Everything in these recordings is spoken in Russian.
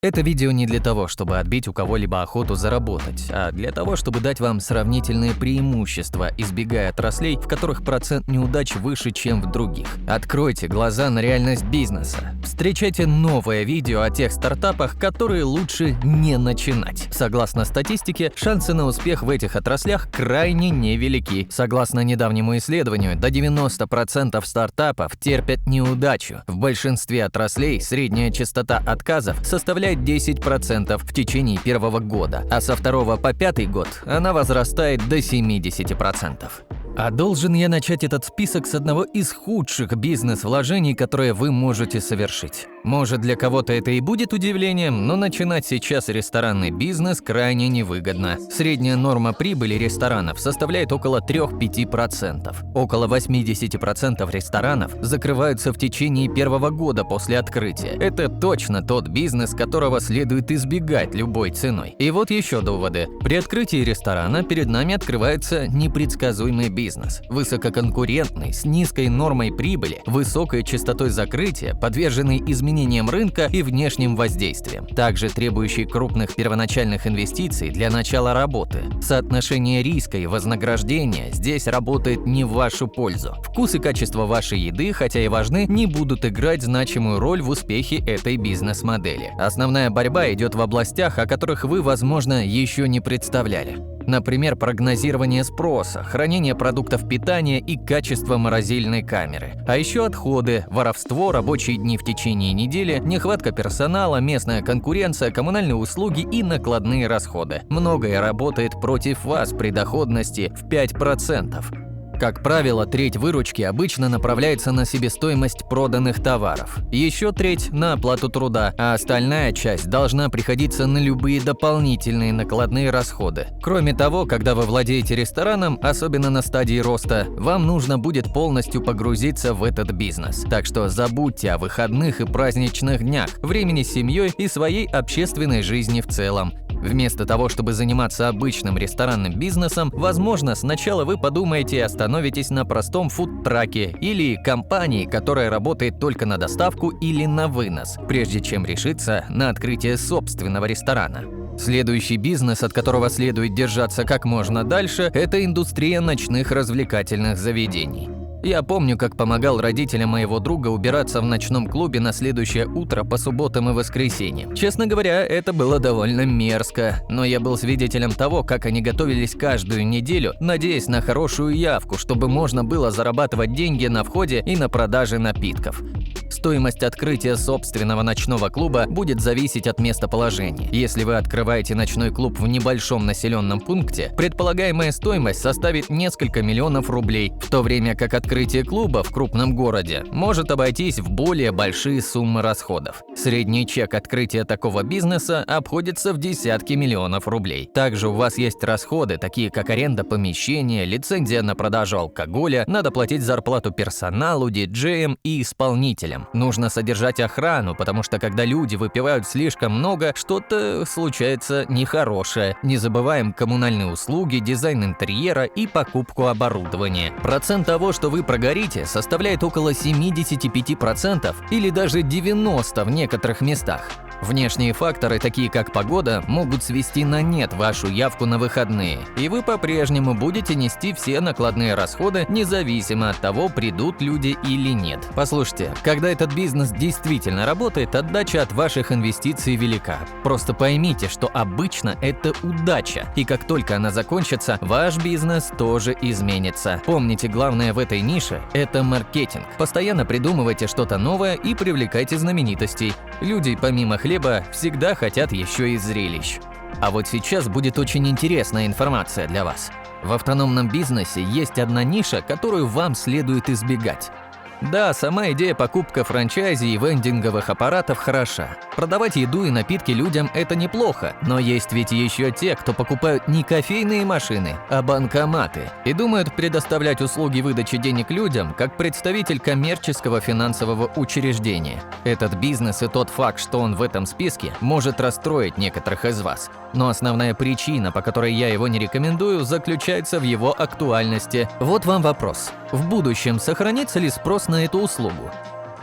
Это видео не для того, чтобы отбить у кого-либо охоту заработать, а для того, чтобы дать вам сравнительные преимущества, избегая отраслей, в которых процент неудач выше, чем в других. Откройте глаза на реальность бизнеса. Встречайте новое видео о тех стартапах, которые лучше не начинать. Согласно статистике, шансы на успех в этих отраслях крайне невелики. Согласно недавнему исследованию, до 90% стартапов терпят неудачу. В большинстве отраслей средняя частота отказов составляет 10% в течение первого года, а со второго по пятый год она возрастает до 70%. А должен я начать этот список с одного из худших бизнес-вложений, которые вы можете совершить. Может, для кого-то это и будет удивлением, но начинать сейчас ресторанный бизнес крайне невыгодно. Средняя норма прибыли ресторанов составляет около 3-5%. Около 80% ресторанов закрываются в течение первого года после открытия. Это точно тот бизнес, которого следует избегать любой ценой. И вот еще доводы. При открытии ресторана перед нами открывается непредсказуемый бизнес. Высококонкурентный, с низкой нормой прибыли, высокой частотой закрытия, подверженный изменениям рынка и внешним воздействиям, также требующий крупных первоначальных инвестиций для начала работы. Соотношение риска и вознаграждения здесь работает не в вашу пользу. Вкус и качество вашей еды, хотя и важны, не будут играть значимую роль в успехе этой бизнес-модели. Основная борьба идет в областях, о которых вы, возможно, еще не представляли. Например, прогнозирование спроса, хранение продуктов питания и качество морозильной камеры. А еще отходы, воровство, рабочие дни в течение недели, нехватка персонала, местная конкуренция, коммунальные услуги и накладные расходы. Многое работает против вас при доходности в 5%. Как правило, треть выручки обычно направляется на себестоимость проданных товаров, еще треть – на оплату труда, а остальная часть должна приходиться на любые дополнительные накладные расходы. Кроме того, когда вы владеете рестораном, особенно на стадии роста, вам нужно будет полностью погрузиться в этот бизнес. Так что забудьте о выходных и праздничных днях, времени с семьей и своей общественной жизни в целом. Вместо того, чтобы заниматься обычным ресторанным бизнесом, возможно, сначала вы подумаете и остановитесь на простом фудтраке или компании, которая работает только на доставку или на вынос, прежде чем решиться на открытие собственного ресторана. Следующий бизнес, от которого следует держаться как можно дальше, это индустрия ночных развлекательных заведений. Я помню, как помогал родителям моего друга убираться в ночном клубе на следующее утро по субботам и воскресеньям. Честно говоря, это было довольно мерзко, но я был свидетелем того, как они готовились каждую неделю, надеясь на хорошую явку, чтобы можно было зарабатывать деньги на входе и на продаже напитков. Стоимость открытия собственного ночного клуба будет зависеть от местоположения. Если вы открываете ночной клуб в небольшом населенном пункте, предполагаемая стоимость составит несколько миллионов рублей, в то время как открытие клуба в крупном городе может обойтись в более большие суммы расходов. Средний чек открытия такого бизнеса обходится в десятки миллионов рублей. Также у вас есть расходы, такие как аренда помещения, лицензия на продажу алкоголя, надо платить зарплату персоналу, диджеям и исполнителям. Нужно содержать охрану, потому что когда люди выпивают слишком много, что-то случается нехорошее. Не забываем коммунальные услуги, дизайн интерьера и покупку оборудования. Процент того, что вы прогорите, составляет около 75% или даже 90% в некоторых местах. Внешние факторы, такие как погода, могут свести на нет вашу явку на выходные, и вы по-прежнему будете нести все накладные расходы, независимо от того, придут люди или нет. Послушайте, когда этот бизнес действительно работает, отдача от ваших инвестиций велика. Просто поймите, что обычно это удача, и как только она закончится, ваш бизнес тоже изменится. Помните, главное в этой нише – это маркетинг. Постоянно придумывайте что-то новое и привлекайте знаменитостей. Люди, помимо хлеба, всегда хотят еще и зрелищ. А вот сейчас будет очень интересная информация для вас. В автономном бизнесе есть одна ниша, которую вам следует избегать. Да, сама идея покупки франчайзи и вендинговых аппаратов хороша. Продавать еду и напитки людям – это неплохо, но есть ведь еще те, кто покупают не кофейные машины, а банкоматы и думают предоставлять услуги выдачи денег людям как представитель коммерческого финансового учреждения. Этот бизнес и тот факт, что он в этом списке, может расстроить некоторых из вас. Но основная причина, по которой я его не рекомендую, заключается в его актуальности. Вот вам вопрос. В будущем сохранится ли спрос на эту услугу?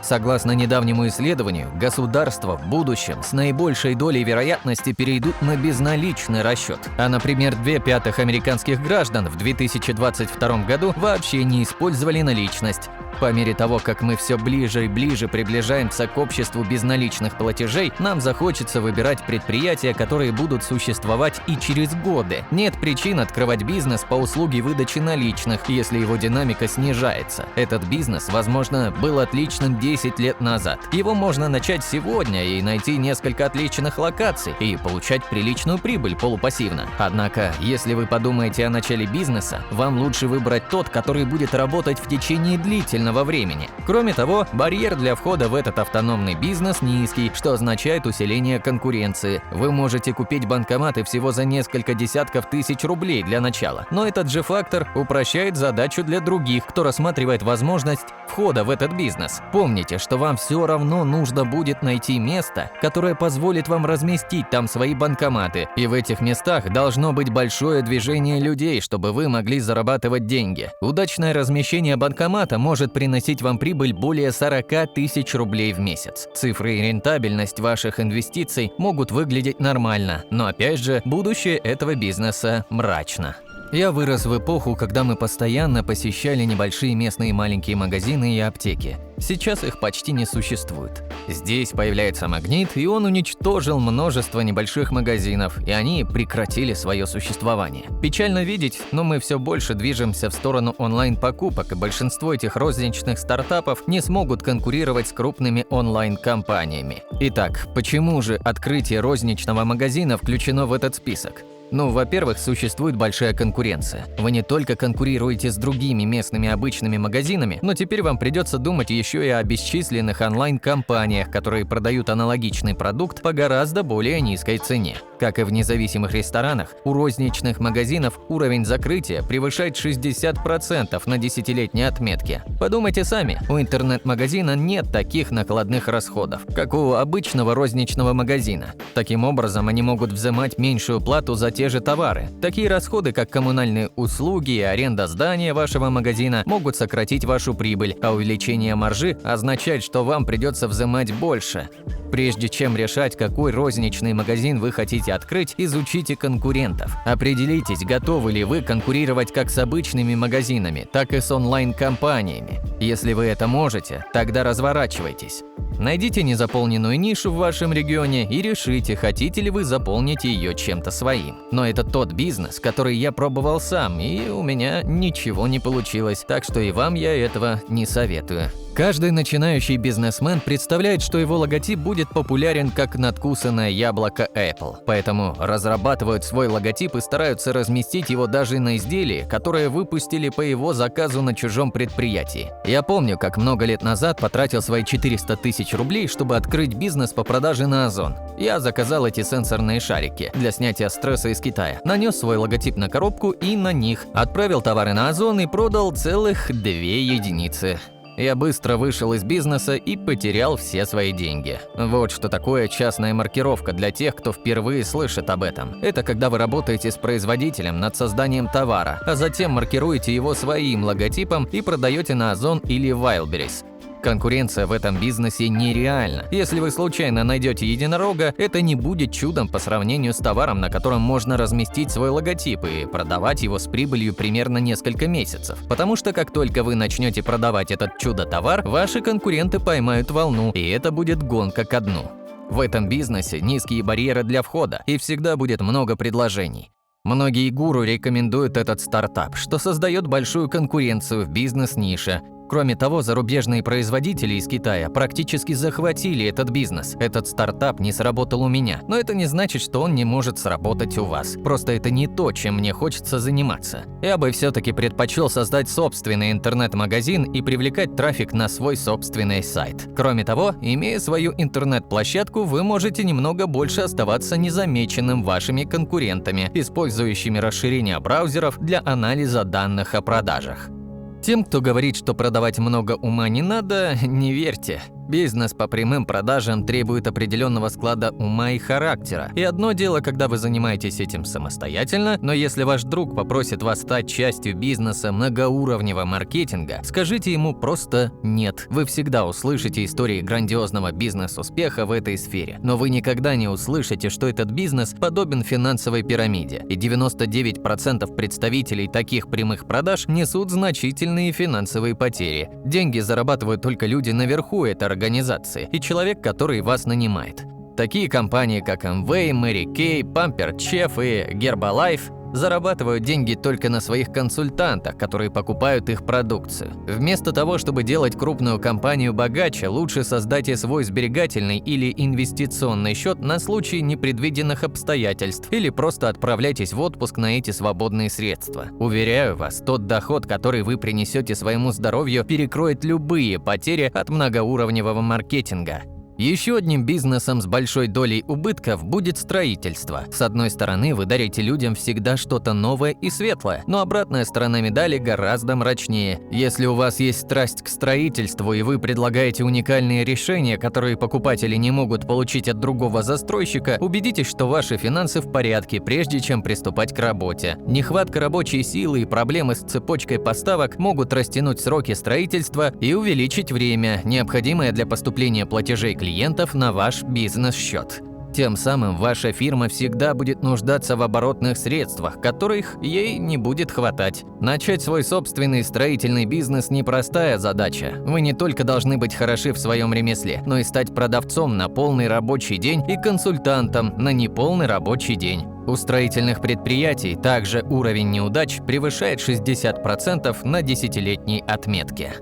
Согласно недавнему исследованию, государства в будущем с наибольшей долей вероятности перейдут на безналичный расчет. А, например, 2/5 американских граждан в 2022 году вообще не использовали наличность. По мере того, как мы все ближе и ближе приближаемся к обществу безналичных платежей, нам захочется выбирать предприятия, которые будут существовать и через годы. Нет причин открывать бизнес по услуге выдачи наличных, если его динамика снижается. Этот бизнес, возможно, был отличным 10 лет назад. Его можно начать сегодня и найти несколько отличных локаций и получать приличную прибыль полупассивно. Однако, если вы подумаете о начале бизнеса, вам лучше выбрать тот, который будет работать в течение длительного времени. Кроме того, барьер для входа в этот автономный бизнес низкий, что означает усиление конкуренции. Вы можете купить банкоматы всего за несколько десятков тысяч рублей для начала. Но этот же фактор упрощает задачу для других, кто рассматривает возможность входа в этот бизнес. Помните, что вам все равно нужно будет найти место, которое позволит вам разместить там свои банкоматы. И в этих местах должно быть большое движение людей, чтобы вы могли зарабатывать деньги. Удачное размещение банкомата может приносить вам прибыль более 40 тысяч рублей в месяц. Цифры и рентабельность ваших инвестиций могут выглядеть нормально, но опять же, будущее этого бизнеса мрачно. Я вырос в эпоху, когда мы постоянно посещали небольшие местные маленькие магазины и аптеки. Сейчас их почти не существует. Здесь появляется Магнит, и он уничтожил множество небольших магазинов, и они прекратили свое существование. Печально видеть, но мы все больше движемся в сторону онлайн-покупок, и большинство этих розничных стартапов не смогут конкурировать с крупными онлайн-компаниями. Итак, почему же открытие розничного магазина включено в этот список? Ну, во-первых, существует большая конкуренция. Вы не только конкурируете с другими местными обычными магазинами, но теперь вам придется думать еще и о бесчисленных онлайн-компаниях, которые продают аналогичный продукт по гораздо более низкой цене. Как и в независимых ресторанах, у розничных магазинов уровень закрытия превышает 60% на десятилетней отметке. Подумайте сами, у интернет-магазина нет таких накладных расходов, как у обычного розничного магазина. Таким образом, они могут взимать меньшую плату за те же товары. Такие расходы, как коммунальные услуги и аренда здания вашего магазина, могут сократить вашу прибыль, а увеличение маржи означает, что вам придется взимать больше. Прежде чем решать, какой розничный магазин вы хотите открыть, изучите конкурентов. Определитесь, готовы ли вы конкурировать как с обычными магазинами, так и с онлайн-компаниями. Если вы это можете, тогда разворачивайтесь. Найдите незаполненную нишу в вашем регионе и решите, хотите ли вы заполнить ее чем-то своим. Но это тот бизнес, который я пробовал сам, и у меня ничего не получилось, так что и вам я этого не советую. Каждый начинающий бизнесмен представляет, что его логотип будет популярен как надкусанное яблоко Apple. Поэтому разрабатывают свой логотип и стараются разместить его даже на изделии, которое выпустили по его заказу на чужом предприятии. Я помню, как много лет назад потратил свои 400 тысяч рублей, чтобы открыть бизнес по продаже на Озон. Я заказал эти сенсорные шарики для снятия стресса из Китая, нанес свой логотип на коробку и на них, отправил товары на Озон и продал целых 2 единицы. Я быстро вышел из бизнеса и потерял все свои деньги. Вот что такое частная маркировка для тех, кто впервые слышит об этом. Это когда вы работаете с производителем над созданием товара, а затем маркируете его своим логотипом и продаете на Озон или Wildberries. Конкуренция в этом бизнесе нереальна. Если вы случайно найдете единорога, это не будет чудом по сравнению с товаром, на котором можно разместить свой логотип и продавать его с прибылью примерно несколько месяцев. Потому что как только вы начнете продавать этот чудо-товар, ваши конкуренты поймают волну, и это будет гонка ко дну. В этом бизнесе низкие барьеры для входа, и всегда будет много предложений. Многие гуру рекомендуют этот стартап, что создает большую конкуренцию в бизнес-нише. Кроме того, зарубежные производители из Китая практически захватили этот бизнес. Этот стартап не сработал у меня, но это не значит, что он не может сработать у вас. Просто это не то, чем мне хочется заниматься. Я бы все-таки предпочел создать собственный интернет-магазин и привлекать трафик на свой собственный сайт. Кроме того, имея свою интернет-площадку, вы можете немного больше оставаться незамеченным вашими конкурентами, использующими расширение браузеров для анализа данных о продажах. Тем, кто говорит, что продавать много ума не надо, не верьте. Бизнес по прямым продажам требует определенного склада ума и характера. И одно дело, когда вы занимаетесь этим самостоятельно, но если ваш друг попросит вас стать частью бизнеса многоуровневого маркетинга, скажите ему просто «нет». Вы всегда услышите истории грандиозного бизнес-успеха в этой сфере, но вы никогда не услышите, что этот бизнес подобен финансовой пирамиде, и 99% представителей таких прямых продаж несут значительные финансовые потери. Деньги зарабатывают только люди наверху этой организации и человек, который вас нанимает. Такие компании, как Amway, Mary Kay, Pampered Chef и Herbalife зарабатывают деньги только на своих консультантах, которые покупают их продукцию. Вместо того, чтобы делать крупную компанию богаче, лучше создайте свой сберегательный или инвестиционный счет на случай непредвиденных обстоятельств или просто отправляйтесь в отпуск на эти свободные средства. Уверяю вас, тот доход, который вы принесете своему здоровью, перекроет любые потери от многоуровневого маркетинга. Еще одним бизнесом с большой долей убытков будет строительство. С одной стороны, вы дарите людям всегда что-то новое и светлое, но обратная сторона медали гораздо мрачнее. Если у вас есть страсть к строительству и вы предлагаете уникальные решения, которые покупатели не могут получить от другого застройщика, убедитесь, что ваши финансы в порядке, прежде чем приступать к работе. Нехватка рабочей силы и проблемы с цепочкой поставок могут растянуть сроки строительства и увеличить время, необходимое для поступления платежей клиентов на ваш бизнес-счет. Тем самым ваша фирма всегда будет нуждаться в оборотных средствах, которых ей не будет хватать. Начать свой собственный строительный бизнес – непростая задача. Вы не только должны быть хороши в своем ремесле, но и стать продавцом на полный рабочий день и консультантом на неполный рабочий день. У строительных предприятий также уровень неудач превышает 60% на десятилетней отметке.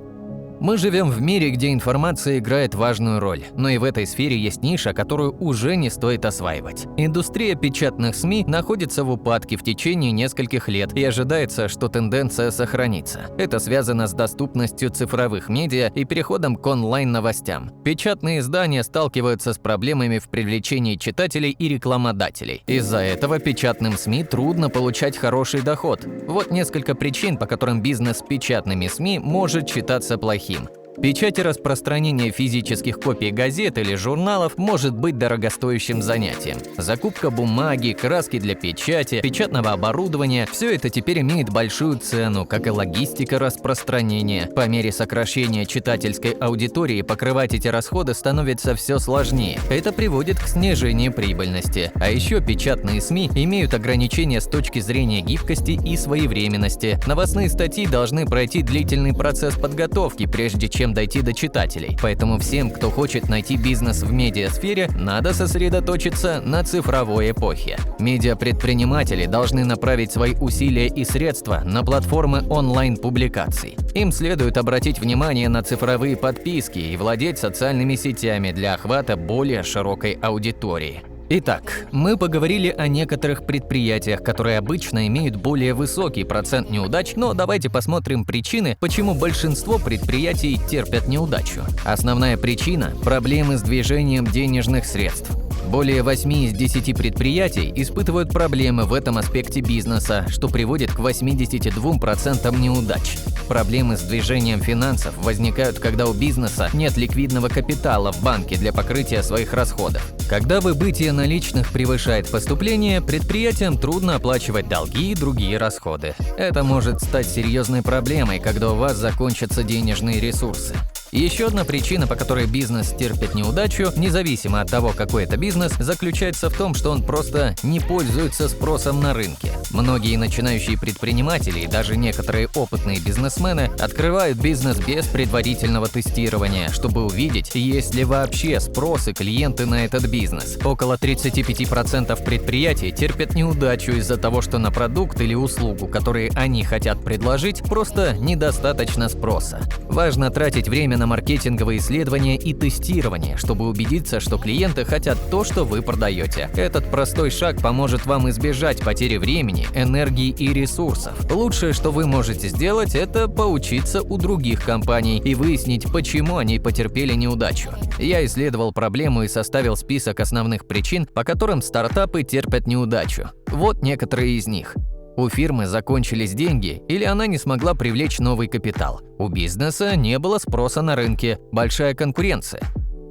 Мы живем в мире, где информация играет важную роль, но и в этой сфере есть ниша, которую уже не стоит осваивать. Индустрия печатных СМИ находится в упадке в течение нескольких лет, и ожидается, что тенденция сохранится. Это связано с доступностью цифровых медиа и переходом к онлайн-новостям. Печатные издания сталкиваются с проблемами в привлечении читателей и рекламодателей. Из-за этого печатным СМИ трудно получать хороший доход. Вот несколько причин, по которым бизнес с печатными СМИ может считаться плохим. Печать и распространение физических копий газет или журналов может быть дорогостоящим занятием. Закупка бумаги, краски для печати, печатного оборудования – все это теперь имеет большую цену, как и логистика распространения. По мере сокращения читательской аудитории покрывать эти расходы становится все сложнее. Это приводит к снижению прибыльности. А еще печатные СМИ имеют ограничения с точки зрения гибкости и своевременности. Новостные статьи должны пройти длительный процесс подготовки, прежде чем дойти до читателей. Поэтому всем, кто хочет найти бизнес в медиасфере, надо сосредоточиться на цифровой эпохе. Медиапредприниматели должны направить свои усилия и средства на платформы онлайн-публикаций. Им следует обратить внимание на цифровые подписки и владеть социальными сетями для охвата более широкой аудитории. Итак, мы поговорили о некоторых предприятиях, которые обычно имеют более высокий процент неудач, но давайте посмотрим причины, почему большинство предприятий терпят неудачу. Основная причина – проблемы с движением денежных средств. Более 8 из 10 предприятий испытывают проблемы в этом аспекте бизнеса, что приводит к 82% неудач. Проблемы с движением финансов возникают, когда у бизнеса нет ликвидного капитала в банке для покрытия своих расходов. Когда выбытие наличных превышает поступление, предприятиям трудно оплачивать долги и другие расходы. Это может стать серьезной проблемой, когда у вас закончатся денежные ресурсы. Еще одна причина, по которой бизнес терпит неудачу, независимо от того, какой это бизнес, заключается в том, что он просто не пользуется спросом на рынке. Многие начинающие предприниматели и даже некоторые опытные бизнесмены открывают бизнес без предварительного тестирования, чтобы увидеть, есть ли вообще спрос и клиенты на этот бизнес. Около 35% предприятий терпят неудачу из-за того, что на продукт или услугу, которые они хотят предложить, просто недостаточно спроса. Важно тратить время на маркетинговые исследования и тестирование, чтобы убедиться, что клиенты хотят то, что вы продаете. Этот простой шаг поможет вам избежать потери времени, энергии и ресурсов. Лучшее, что вы можете сделать, это поучиться у других компаний и выяснить, почему они потерпели неудачу. Я исследовал проблему и составил список основных причин, по которым стартапы терпят неудачу. Вот некоторые из них. У фирмы закончились деньги или она не смогла привлечь новый капитал. У бизнеса не было спроса на рынке, большая конкуренция.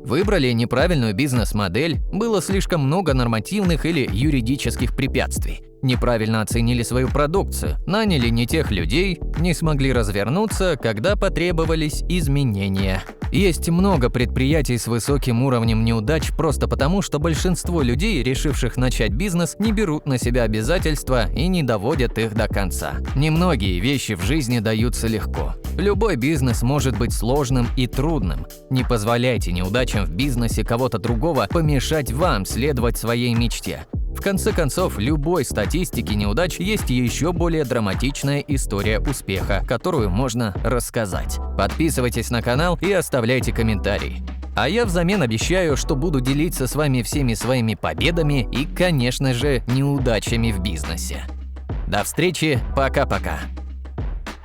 Выбрали неправильную бизнес-модель, было слишком много нормативных или юридических препятствий. Неправильно оценили свою продукцию, наняли не тех людей, не смогли развернуться, когда потребовались изменения. Есть много предприятий с высоким уровнем неудач просто потому, что большинство людей, решивших начать бизнес, не берут на себя обязательства и не доводят их до конца. Немногие вещи в жизни даются легко. Любой бизнес может быть сложным и трудным. Не позволяйте неудачам в бизнесе кого-то другого помешать вам следовать своей мечте. В конце концов, в любой статистике неудач есть еще более драматичная история успеха, которую можно рассказать. Подписывайтесь на канал и оставляйте комментарии. А я взамен обещаю, что буду делиться с вами всеми своими победами и, конечно же, неудачами в бизнесе. До встречи, пока-пока.